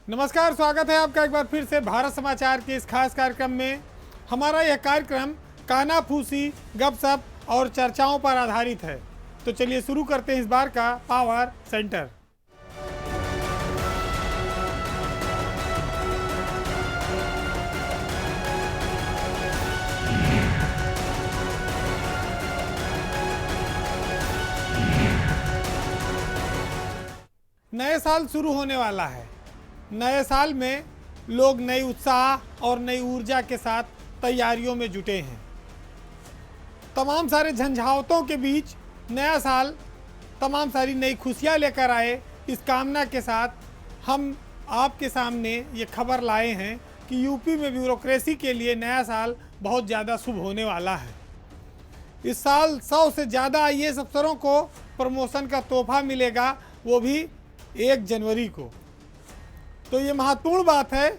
नमस्कार, स्वागत है आपका एक बार फिर से भारत समाचार के इस खास कार्यक्रम में। हमारा यह कार्यक्रम कानाफूसी, गपशप और चर्चाओं पर आधारित है। तो चलिए शुरू करते हैं इस बार का पावर सेंटर। नए साल शुरू होने वाला है। नए साल में लोग नई उत्साह और नई ऊर्जा के साथ तैयारियों में जुटे हैं। तमाम सारे झंझावतों के बीच नया साल तमाम सारी नई खुशियां लेकर आए, इस कामना के साथ हम आपके सामने ये खबर लाए हैं कि यूपी में ब्यूरोक्रेसी के लिए नया साल बहुत ज़्यादा शुभ होने वाला है। इस साल 100 से ज़्यादा आईएएस अफसरों को प्रमोशन का तोहफा मिलेगा, वो भी 1 जनवरी को। तो ये महत्वपूर्ण बात है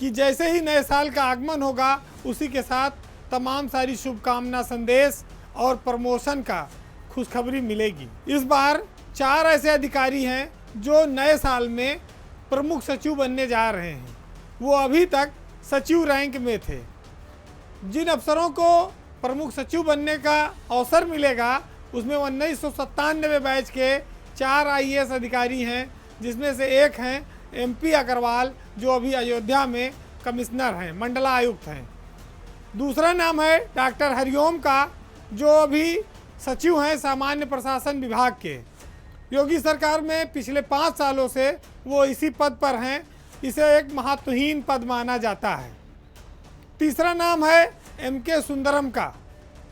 कि जैसे ही नए साल का आगमन होगा उसी के साथ तमाम सारी शुभकामना संदेश और प्रमोशन का खुशखबरी मिलेगी। इस बार 4 ऐसे अधिकारी हैं जो नए साल में प्रमुख सचिव बनने जा रहे हैं। वो अभी तक सचिव रैंक में थे। जिन अफसरों को प्रमुख सचिव बनने का अवसर मिलेगा उसमें 1997 बैच के 4 आईएएस अधिकारी हैं, जिसमें से एक हैं एमपी अग्रवाल, जो अभी अयोध्या में कमिश्नर हैं, मंडलायुक्त हैं। दूसरा नाम है डॉक्टर हरिओम का, जो अभी सचिव हैं सामान्य प्रशासन विभाग के। योगी सरकार में पिछले 5 सालों से वो इसी पद पर हैं। इसे एक महत्वहीन पद माना जाता है। तीसरा नाम है एमके सुंदरम का,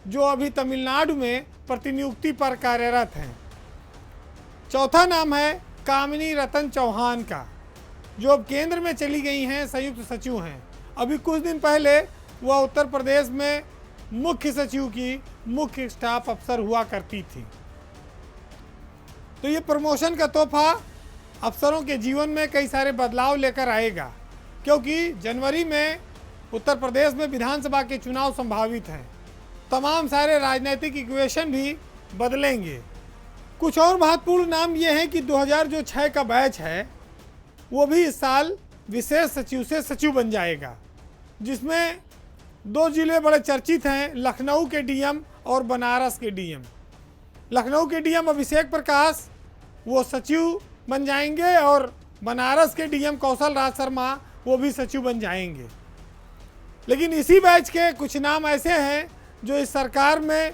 जो अभी तमिलनाडु में प्रतिनियुक्ति पर कार्यरत हैं। चौथा नाम है कामिनी रतन चौहान का, जो अब केंद्र में चली गई हैं, संयुक्त सचिव हैं। अभी कुछ दिन पहले वह उत्तर प्रदेश में मुख्य सचिव की मुख्य स्टाफ अफसर हुआ करती थी। तो ये प्रमोशन का तोहफा अफसरों के जीवन में कई सारे बदलाव लेकर आएगा, क्योंकि जनवरी में उत्तर प्रदेश में विधानसभा के चुनाव संभावित हैं। तमाम सारे राजनीतिक इक्वेशन भी बदलेंगे। कुछ और महत्वपूर्ण नाम ये हैं कि 2006 का बैच है, वो भी इस साल विशेष सचिव से सचिव बन जाएगा, जिसमें 2 जिले बड़े चर्चित हैं, लखनऊ के डीएम और बनारस के डीएम। लखनऊ के डीएम अभिषेक प्रकाश वो सचिव बन जाएंगे और बनारस के डीएम कौशल राज शर्मा वो भी सचिव बन जाएंगे। लेकिन इसी बैच के कुछ नाम ऐसे हैं जो इस सरकार में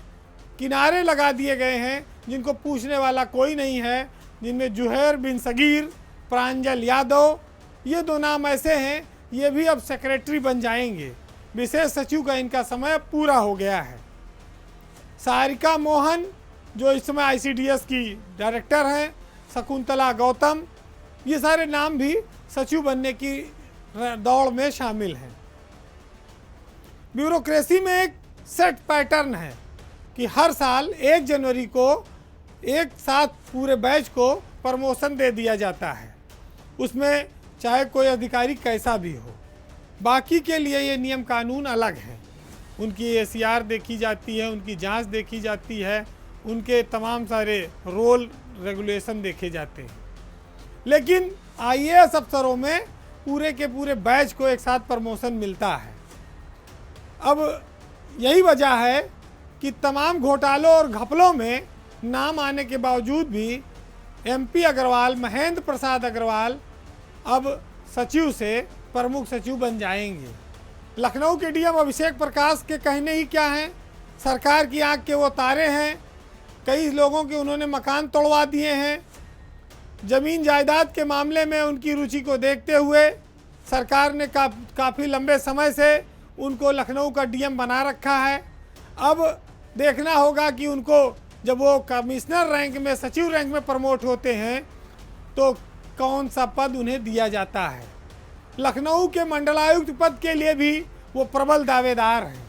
किनारे लगा दिए गए हैं, जिनको पूछने वाला कोई नहीं है, जिनमें जुहैर बिन सगीर, प्रांजल यादव, ये 2 नाम ऐसे हैं, ये भी अब सेक्रेटरी बन जाएंगे। विशेष सचिव का इनका समय पूरा हो गया है। सारिका मोहन, जो इस समय आईसीडीएस की डायरेक्टर हैं, शकुंतला गौतम, ये सारे नाम भी सचिव बनने की दौड़ में शामिल हैं। ब्यूरोक्रेसी में एक सेट पैटर्न है कि हर साल 1 जनवरी को एक साथ पूरे बैच को प्रमोशन दे दिया जाता है, उसमें चाहे कोई अधिकारी कैसा भी हो। बाकी के लिए ये नियम कानून अलग हैं। उनकी एसीआर देखी जाती है, उनकी जांच देखी जाती है, उनके तमाम सारे रोल रेगुलेशन देखे जाते हैं। लेकिन आईएएस अफसरों में पूरे के पूरे बैच को एक साथ प्रमोशन मिलता है। अब यही वजह है कि तमाम घोटालों और घपलों में नाम आने के बावजूद भी एमपी अग्रवाल, महेंद्र प्रसाद अग्रवाल अब सचिव से प्रमुख सचिव बन जाएंगे। लखनऊ के डीएम अभिषेक प्रकाश के कहने ही क्या हैं, सरकार की आंख के वो तारे हैं। कई लोगों के उन्होंने मकान तोड़वा दिए हैं। ज़मीन जायदाद के मामले में उनकी रुचि को देखते हुए सरकार ने काफ़ी लंबे समय से उनको लखनऊ का डीएम बना रखा है। अब देखना होगा कि उनको जब वो कमिश्नर रैंक में, सचिव रैंक में प्रमोट होते हैं तो कौन सा पद उन्हें दिया जाता है। लखनऊ के मंडलायुक्त पद के लिए भी वो प्रबल दावेदार हैं।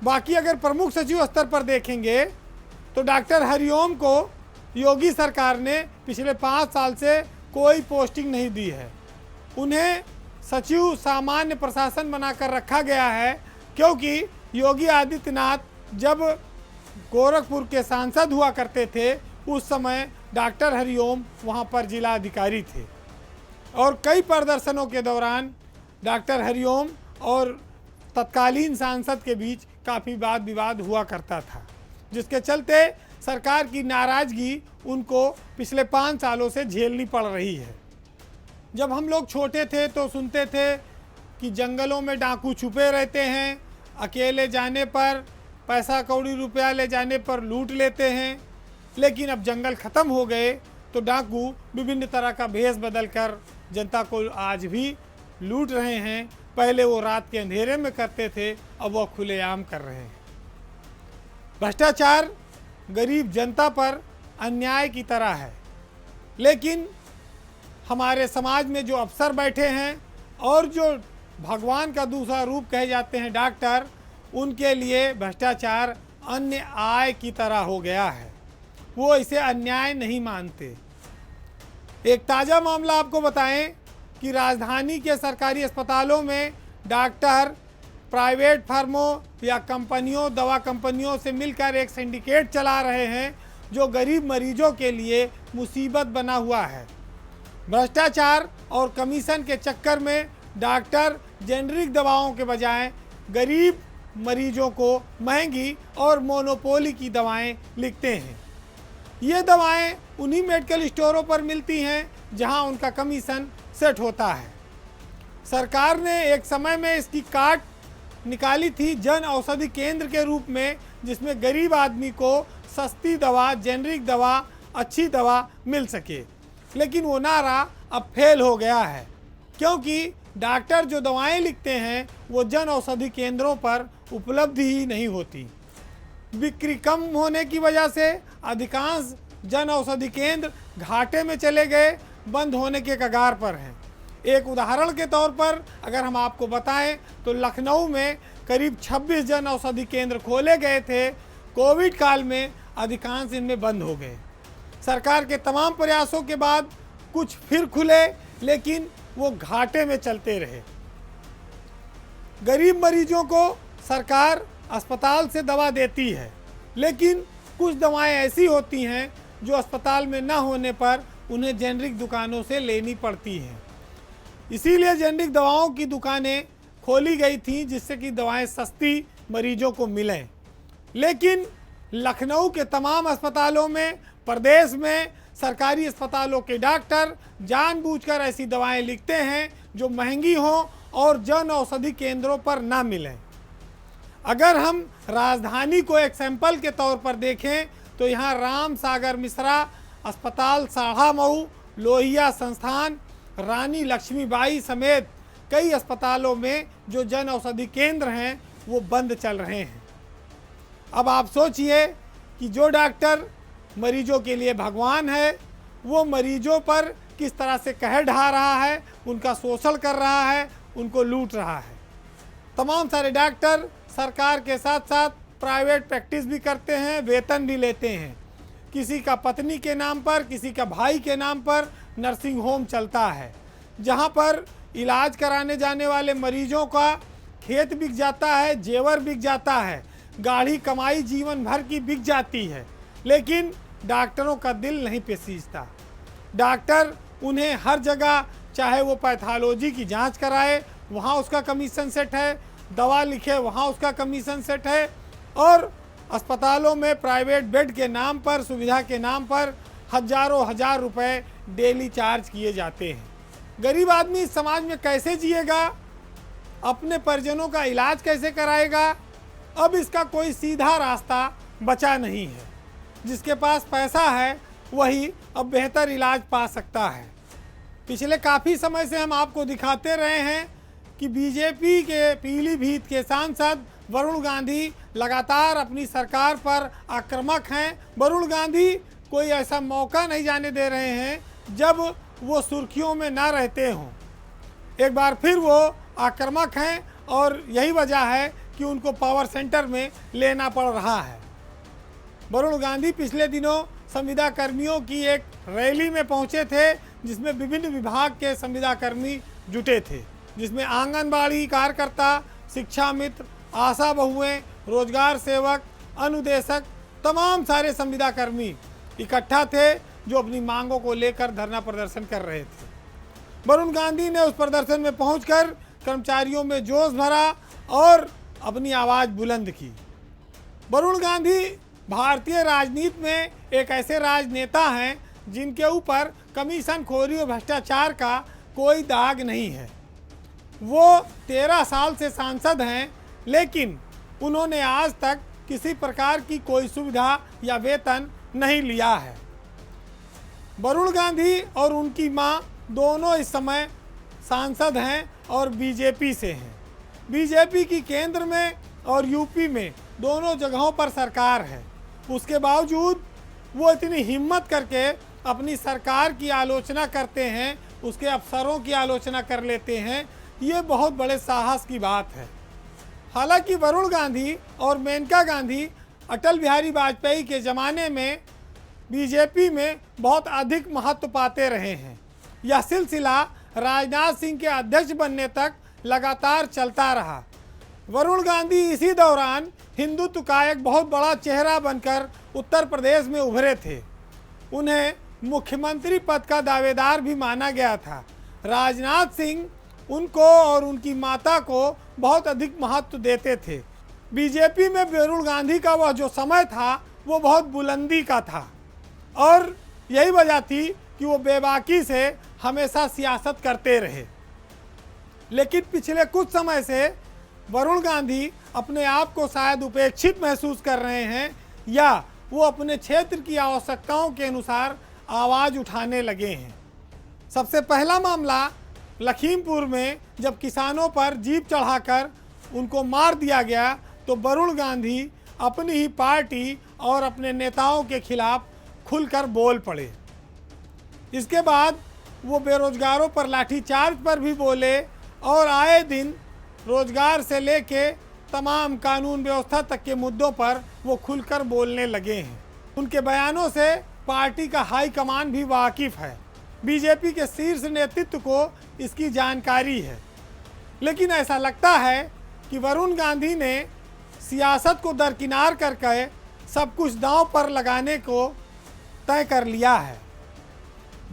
बाकी अगर प्रमुख सचिव स्तर पर देखेंगे तो डॉक्टर हरिओम को योगी सरकार ने पिछले 5 साल से कोई पोस्टिंग नहीं दी है। उन्हें सचिव सामान्य प्रशासन बनाकर रखा गया है, क्योंकि योगी आदित्यनाथ जब गोरखपुर के सांसद हुआ करते थे उस समय डॉक्टर हरिओम वहाँ पर जिला अधिकारी थे। और कई प्रदर्शनों के दौरान डॉक्टर हरिओम और तत्कालीन सांसद के बीच काफ़ी वाद विवाद हुआ करता था, जिसके चलते सरकार की नाराज़गी उनको पिछले 5 सालों से झेलनी पड़ रही है। जब हम लोग छोटे थे तो सुनते थे कि जंगलों में डाकू छुपे रहते हैं, अकेले जाने पर पैसा कौड़ी रुपया ले जाने पर लूट लेते हैं। लेकिन अब जंगल ख़त्म हो गए तो डाकू विभिन्न तरह का भेष बदल कर जनता को आज भी लूट रहे हैं। पहले वो रात के अंधेरे में करते थे, अब वो खुलेआम कर रहे हैं। भ्रष्टाचार गरीब जनता पर अन्याय की तरह है, लेकिन हमारे समाज में जो अफसर बैठे हैं और जो भगवान का दूसरा रूप कहे जाते हैं डॉक्टर, उनके लिए भ्रष्टाचार अन्य आय की तरह हो गया है। वो इसे अन्याय नहीं मानते। एक ताज़ा मामला आपको बताएं कि राजधानी के सरकारी अस्पतालों में डॉक्टर प्राइवेट फर्मों या कंपनियों, दवा कंपनियों से मिलकर एक सिंडिकेट चला रहे हैं जो गरीब मरीजों के लिए मुसीबत बना हुआ है। भ्रष्टाचार और कमीशन के चक्कर में डॉक्टर जेनरिक दवाओं के बजाय गरीब मरीजों को महंगी और मोनोपोली की दवाएं लिखते हैं। ये दवाएं उन्हीं मेडिकल स्टोरों पर मिलती हैं जहां उनका कमीशन सेट होता है। सरकार ने एक समय में इसकी काट निकाली थी जन औषधि केंद्र के रूप में, जिसमें गरीब आदमी को सस्ती दवा, जेनरिक दवा, अच्छी दवा मिल सके। लेकिन वो नारा अब फेल हो गया है, क्योंकि डॉक्टर जो दवाएं लिखते हैं वो जन औषधि केंद्रों पर उपलब्ध ही नहीं होती। बिक्री कम होने की वजह से अधिकांश जन औषधि केंद्र घाटे में चले गए, बंद होने के कगार पर हैं। एक उदाहरण के तौर पर अगर हम आपको बताएं तो लखनऊ में करीब 26 जन औषधि केंद्र खोले गए थे। कोविड काल में अधिकांश इनमें बंद हो गए। सरकार के तमाम प्रयासों के बाद कुछ फिर खुले, लेकिन वो घाटे में चलते रहे। गरीब मरीजों को सरकार अस्पताल से दवा देती है, लेकिन कुछ दवाएं ऐसी होती हैं जो अस्पताल में न होने पर उन्हें जेनरिक दुकानों से लेनी पड़ती हैं। इसीलिए जेनरिक दवाओं की दुकानें खोली गई थीं, जिससे कि दवाएं सस्ती मरीजों को मिलें। लेकिन लखनऊ के तमाम अस्पतालों में, प्रदेश में सरकारी अस्पतालों के डॉक्टर जानबूझकर ऐसी दवाएं लिखते हैं जो महंगी हों और जन औषधि केंद्रों पर ना मिलें। अगर हम राजधानी को एक सैंपल के तौर पर देखें तो यहाँ राम सागर मिश्रा अस्पताल, साढ़ा मऊ, लोहिया संस्थान, रानी लक्ष्मीबाई समेत कई अस्पतालों में जो जन औषधि केंद्र हैं वो बंद चल रहे हैं। अब आप सोचिए कि जो डॉक्टर मरीजों के लिए भगवान है, वो मरीजों पर किस तरह से कहर ढा रहा है, उनका शोषण कर रहा है, उनको लूट रहा है। तमाम सारे डॉक्टर सरकार के साथ साथ प्राइवेट प्रैक्टिस भी करते हैं, वेतन भी लेते हैं। किसी का पत्नी के नाम पर, किसी का भाई के नाम पर नर्सिंग होम चलता है, जहां पर इलाज कराने जाने वाले मरीजों का खेत बिक जाता है, जेवर बिक जाता है, गाढ़ी कमाई जीवन भर की बिक जाती है। लेकिन डॉक्टरों का दिल नहीं पेशीजता। डॉक्टर उन्हें हर जगह, चाहे वो पैथोलॉजी की जांच कराए वहाँ उसका कमीशन सेट है, दवा लिखे वहाँ उसका कमीशन सेट है, और अस्पतालों में प्राइवेट बेड के नाम पर, सुविधा के नाम पर हजारों हजार रुपए डेली चार्ज किए जाते हैं। गरीब आदमी इस समाज में कैसे जिएगा, अपने परिजनों का इलाज कैसे कराएगा? अब इसका कोई सीधा रास्ता बचा नहीं है। जिसके पास पैसा है वही अब बेहतर इलाज पा सकता है। पिछले काफ़ी समय से हम आपको दिखाते रहे हैं कि बीजेपी के पीलीभीत के सांसद वरुण गांधी लगातार अपनी सरकार पर आक्रामक हैं। वरुण गांधी कोई ऐसा मौका नहीं जाने दे रहे हैं जब वो सुर्खियों में ना रहते हों। एक बार फिर वो आक्रामक हैं और यही वजह है कि उनको पावर सेंटर में लेना पड़ रहा है। वरुण गांधी पिछले दिनों संविदा कर्मियों की एक रैली में पहुंचे थे, जिसमें विभिन्न विभाग के संविदा कर्मी जुटे थे, जिसमें आंगनबाड़ी कार्यकर्ता, शिक्षा मित्र, आशा बहुएं, रोजगार सेवक, अनुदेशक, तमाम सारे संविदा कर्मी इकट्ठा थे जो अपनी मांगों को लेकर धरना प्रदर्शन कर रहे थे। वरुण गांधी ने उस प्रदर्शन में पहुंचकर कर्मचारियों में जोश भरा और अपनी आवाज़ बुलंद की। वरुण गांधी भारतीय राजनीति में एक ऐसे राजनेता हैं जिनके ऊपर कमीशन खोरी और भ्रष्टाचार का कोई दाग नहीं है। वो 13 साल से सांसद हैं, लेकिन उन्होंने आज तक किसी प्रकार की कोई सुविधा या वेतन नहीं लिया है। वरुण गांधी और उनकी मां दोनों इस समय सांसद हैं और बीजेपी से हैं। बीजेपी की केंद्र में और यूपी में दोनों जगहों पर सरकार है। उसके बावजूद वो इतनी हिम्मत करके अपनी सरकार की आलोचना करते हैं, उसके अफसरों की आलोचना कर लेते हैं। ये बहुत बड़े साहस की बात है। हालांकि वरुण गांधी और मेनका गांधी अटल बिहारी वाजपेयी के ज़माने में बीजेपी में बहुत अधिक महत्व पाते रहे हैं। यह सिलसिला राजनाथ सिंह के अध्यक्ष बनने तक लगातार चलता रहा। वरुण गांधी इसी दौरान हिंदुत्व का एक बहुत बड़ा चेहरा बनकर उत्तर प्रदेश में उभरे थे। उन्हें मुख्यमंत्री पद का दावेदार भी माना गया था। राजनाथ सिंह उनको और उनकी माता को बहुत अधिक महत्व देते थे। बीजेपी में वरुण गांधी का वह जो समय था वो बहुत बुलंदी का था और यही वजह थी कि वो बेबाकी से हमेशा सियासत करते रहे। लेकिन पिछले कुछ समय से वरुण गांधी अपने आप को शायद उपेक्षित महसूस कर रहे हैं या वो अपने क्षेत्र की आवश्यकताओं के अनुसार आवाज़ उठाने लगे हैं। सबसे पहला मामला लखीमपुर में जब किसानों पर जीप चढ़ाकर उनको मार दिया गया तो वरुण गांधी अपनी ही पार्टी और अपने नेताओं के खिलाफ खुलकर बोल पड़े। इसके बाद वो बेरोजगारों पर लाठीचार्ज पर भी बोले और आए दिन रोजगार से लेके तमाम कानून व्यवस्था तक के मुद्दों पर वो खुलकर बोलने लगे हैं। उनके बयानों से पार्टी का हाईकमान भी वाकिफ़ है। बीजेपी के शीर्ष नेतृत्व को इसकी जानकारी है। लेकिन ऐसा लगता है कि वरुण गांधी ने सियासत को दरकिनार करके सब कुछ दांव पर लगाने को तय कर लिया है।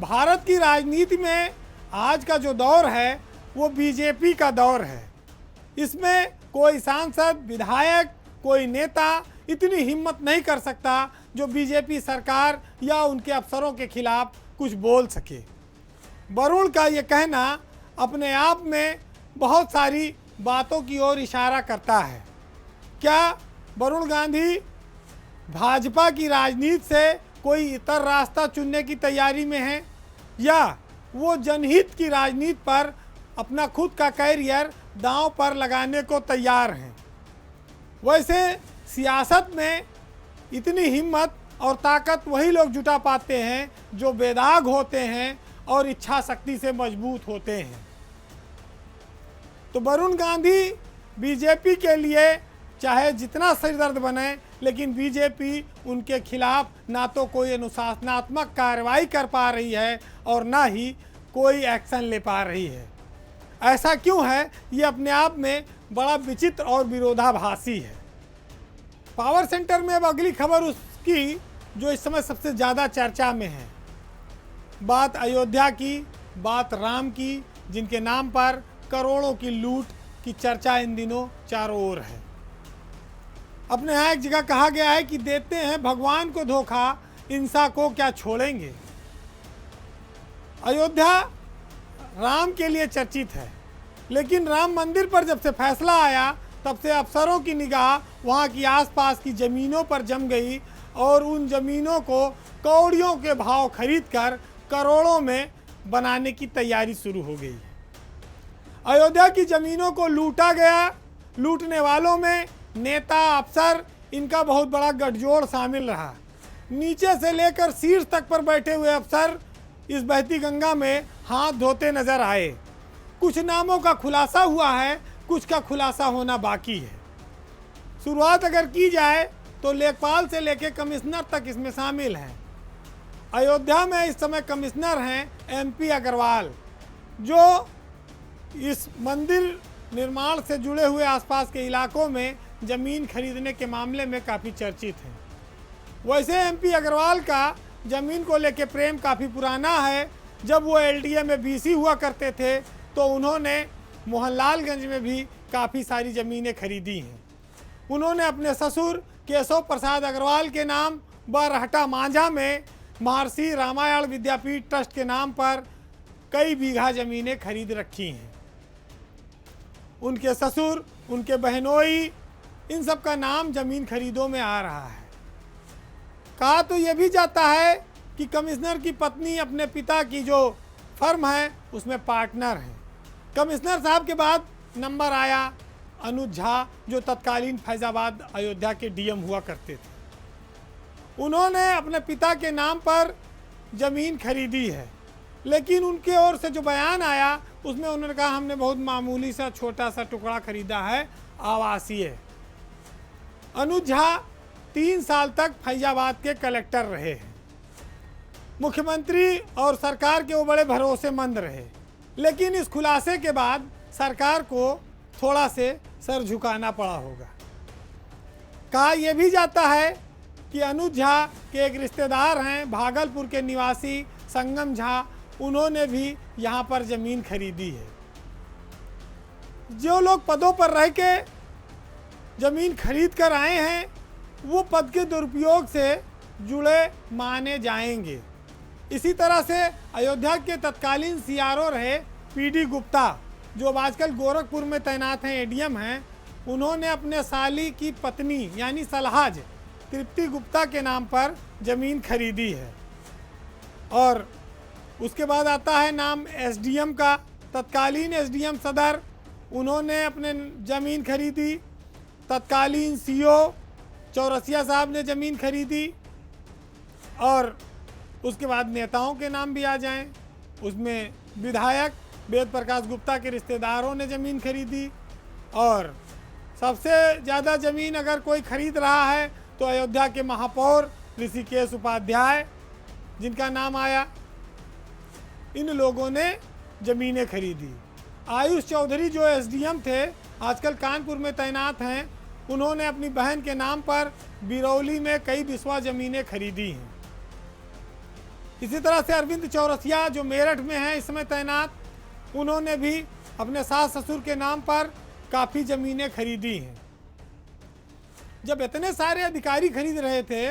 भारत की राजनीति में आज का जो दौर है वो बीजेपी का दौर है। इसमें कोई सांसद, विधायक, कोई नेता इतनी हिम्मत नहीं कर सकता जो बीजेपी सरकार या उनके अफसरों के खिलाफ कुछ बोल सके। वरुण का ये कहना अपने आप में बहुत सारी बातों की ओर इशारा करता है। क्या वरुण गांधी भाजपा की राजनीति से कोई इतर रास्ता चुनने की तैयारी में है या वो जनहित की राजनीति पर अपना खुद का कैरियर दांव पर लगाने को तैयार हैं? वैसे सियासत में इतनी हिम्मत और ताकत वही लोग जुटा पाते हैं जो बेदाग होते हैं और इच्छा शक्ति से मजबूत होते हैं। तो वरुण गांधी बीजेपी के लिए चाहे जितना सिरदर्द बने, लेकिन बीजेपी उनके खिलाफ ना तो कोई अनुशासनात्मक कार्रवाई कर पा रही है और ना ही कोई एक्शन ले पा रही है। ऐसा क्यों है? ये अपने आप में बड़ा विचित्र और विरोधाभासी है। पावर सेंटर में अब अगली खबर उसकी जो इस समय सबसे ज़्यादा चर्चा में है। बात अयोध्या की, बात राम की, जिनके नाम पर करोड़ों की लूट की चर्चा इन दिनों चारों ओर है। अपने यहाँ एक जगह कहा गया है कि देते हैं भगवान को धोखा, इंसा को क्या छोड़ेंगे। अयोध्या राम के लिए चर्चित है, लेकिन राम मंदिर पर जब से फैसला आया तब से अफसरों की निगाह वहाँ की आसपास की ज़मीनों पर जम गई और उन ज़मीनों को कौड़ियों के भाव खरीदकर करोड़ों में बनाने की तैयारी शुरू हो गई। अयोध्या की ज़मीनों को लूटा गया। लूटने वालों में नेता, अफसर, इनका बहुत बड़ा गठजोड़ शामिल रहा। नीचे से लेकर शीर्ष तक पर बैठे हुए अफसर इस बहती गंगा में हाथ धोते नजर आए। कुछ नामों का खुलासा हुआ है, कुछ का खुलासा होना बाकी है। शुरुआत अगर की जाए तो लेखपाल से लेकर कमिश्नर तक इसमें शामिल हैं। अयोध्या में इस समय कमिश्नर हैं MP अग्रवाल, जो इस मंदिर निर्माण से जुड़े हुए आसपास के इलाकों में ज़मीन खरीदने के मामले में काफ़ी चर्चित हैं। वैसे MP अग्रवाल का ज़मीन को लेकर प्रेम काफ़ी पुराना है, जब वो एलडीए में बीसी हुआ करते थे तो उन्होंने मोहनलालगंज में भी काफ़ी सारी ज़मीनें खरीदी हैं। उन्होंने अपने ससुर केशव प्रसाद अग्रवाल के नाम बरहटा मांझा में महर्षि रामायण विद्यापीठ ट्रस्ट के नाम पर कई बीघा ज़मीनें खरीद रखी हैं। उनके ससुर, उनके बहनोई, इन सब का नाम ज़मीन खरीदों में आ रहा है। कहा तो ये भी जाता है कि कमिश्नर की पत्नी अपने पिता की जो फर्म है उसमें पार्टनर है। कमिश्नर साहब के बाद नंबर आया अनुज झा, जो तत्कालीन फैज़ाबाद अयोध्या के डीएम हुआ करते थे। उन्होंने अपने पिता के नाम पर ज़मीन खरीदी है, लेकिन उनके ओर से जो बयान आया उसमें उन्होंने कहा हमने बहुत मामूली सा छोटा सा टुकड़ा खरीदा है, आवासीय। अनुज झा 3 साल तक फैज़ाबाद के कलेक्टर रहे हैं। मुख्यमंत्री और सरकार के वो बड़े भरोसेमंद रहे, लेकिन इस खुलासे के बाद सरकार को थोड़ा से सर झुकाना पड़ा होगा। कहा यह भी जाता है कि अनुज झा के एक रिश्तेदार हैं भागलपुर के निवासी संगम झा, उन्होंने भी यहाँ पर ज़मीन खरीदी है। जो लोग पदों पर रह के ज़मीन खरीद कर आए हैं वो पद के दुरुपयोग से जुड़े माने जाएंगे। इसी तरह से अयोध्या के तत्कालीन सीआरओ रहे पीडी गुप्ता, जो अब आजकल गोरखपुर में तैनात हैं, एडीएम हैं, उन्होंने अपने साली की पत्नी यानी सलहाज तृप्ति गुप्ता के नाम पर ज़मीन खरीदी है। और उसके बाद आता है नाम एसडीएम का, तत्कालीन एसडीएम सदर, उन्होंने अपने ज़मीन खरीदी। तत्कालीन सीओ चौरसिया साहब ने ज़मीन खरीदी। और उसके बाद नेताओं के नाम भी आ जाएं, उसमें विधायक वेद प्रकाश गुप्ता के रिश्तेदारों ने ज़मीन खरीदी। और सबसे ज़्यादा ज़मीन अगर कोई खरीद रहा है तो अयोध्या के महापौर ऋषिकेश उपाध्याय, जिनका नाम आया, इन लोगों ने ज़मीनें खरीदी। आयुष चौधरी जो एसडीएम थे, आजकल कानपुर में तैनात हैं, उन्होंने अपनी बहन के नाम पर बिरौली में कई बिस्वा ज़मीनें खरीदी हैं। इसी तरह से अरविंद चौरसिया जो मेरठ में हैं इस समय तैनात, उन्होंने भी अपने सास ससुर के नाम पर काफ़ी ज़मीनें खरीदी हैं। जब इतने सारे अधिकारी खरीद रहे थे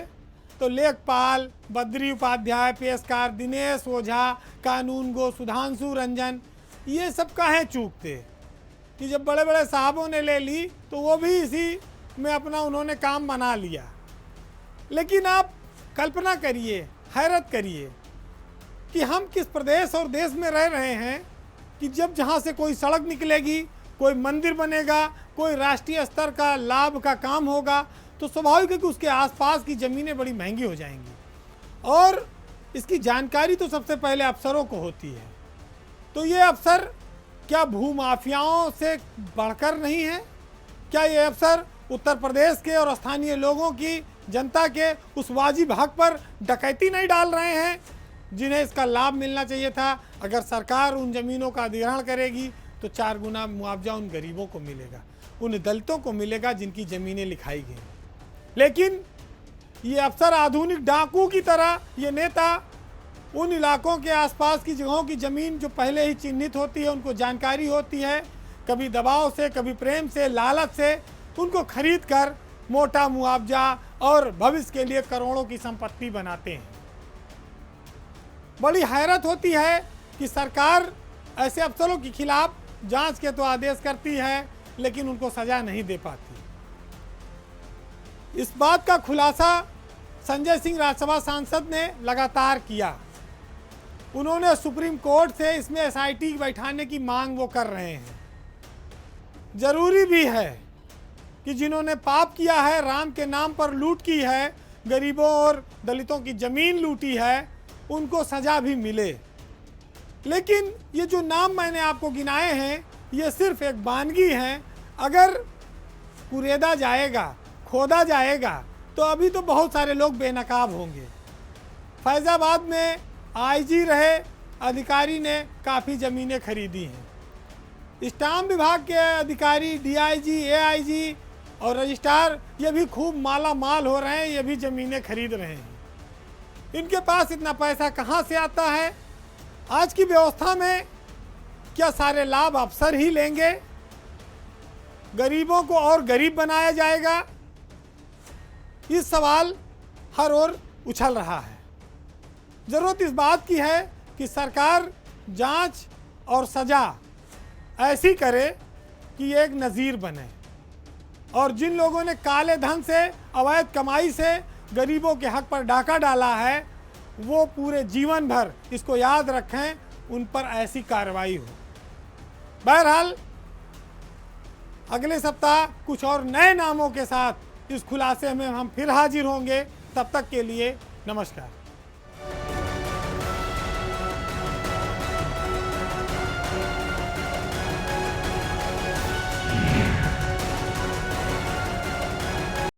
तो लेखपाल, बद्री उपाध्याय, पेशकार दिनेश ओझा, कानूनगो सुधांशु रंजन, ये सब काहे चूकते कि जब बड़े बड़े साहबों ने ले ली तो वो भी इसी में अपना उन्होंने काम बना लिया। लेकिन आप कल्पना करिए, हैरत करिए कि हम किस प्रदेश और देश में रह रहे हैं कि जब जहाँ से कोई सड़क निकलेगी, कोई मंदिर बनेगा, कोई राष्ट्रीय स्तर का लाभ का काम होगा, तो स्वाभाविक है कि उसके आसपास की ज़मीनें बड़ी महंगी हो जाएंगी। और इसकी जानकारी तो सबसे पहले अफसरों को होती है। तो ये अफसर क्या भूमाफियाओं से बढ़कर नहीं है? क्या ये अफसर उत्तर प्रदेश के और स्थानीय लोगों की, जनता के उस वाजिब हक पर डकैती नहीं डाल रहे हैं जिन्हें इसका लाभ मिलना चाहिए था? अगर सरकार उन ज़मीनों का अधिग्रहण करेगी तो 4 गुना मुआवजा उन गरीबों को मिलेगा, उन दलितों को मिलेगा जिनकी ज़मीनें लिखाई गई। लेकिन ये अफसर आधुनिक डाकू की तरह, ये नेता उन इलाकों के आसपास की जगहों की ज़मीन जो पहले ही चिन्हित होती है, उनको जानकारी होती है, कभी दबाव से, कभी प्रेम से, लालच से उनको खरीद कर मोटा मुआवजा और भविष्य के लिए करोड़ों की संपत्ति बनाते हैं। बड़ी हैरत होती है कि सरकार ऐसे अफसरों के खिलाफ जांच के तो आदेश करती है, लेकिन उनको सज़ा नहीं दे पाती। इस बात का खुलासा संजय सिंह राज्यसभा सांसद ने लगातार किया। उन्होंने सुप्रीम कोर्ट से इसमें एसआईटी बैठाने की मांग वो कर रहे हैं। जरूरी भी है कि जिन्होंने पाप किया है, राम के नाम पर लूट की है, गरीबों और दलितों की ज़मीन लूटी है, उनको सज़ा भी मिले। लेकिन ये जो नाम मैंने आपको गिनाए हैं, ये सिर्फ एक बानगी हैं। अगर कुरेदा जाएगा, खोदा जाएगा, तो अभी तो बहुत सारे लोग बेनकाब होंगे। फैज़ाबाद में आईजी रहे अधिकारी ने काफ़ी ज़मीनें खरीदी हैं। स्टाम्प विभाग के अधिकारी, डीआईजी, एआईजी और रजिस्ट्रार, ये भी खूब माला माल हो रहे हैं, ये भी ज़मीनें खरीद रहे हैं। इनके पास इतना पैसा कहाँ से आता है? आज की व्यवस्था में क्या सारे लाभ अफसर ही लेंगे? गरीबों को और गरीब बनाया जाएगा? इस सवाल हर ओर उछल रहा है। जरूरत इस बात की है कि सरकार जांच और सजा ऐसी करे कि एक नज़ीर बने और जिन लोगों ने काले धन से, अवैध कमाई से गरीबों के हक पर डाका डाला है, वो पूरे जीवन भर इसको याद रखें, उन पर ऐसी कार्रवाई हो। बहरहाल अगले सप्ताह कुछ और नए नामों के साथ इस खुलासे में हम फिर हाजिर होंगे। तब तक के लिए नमस्कार।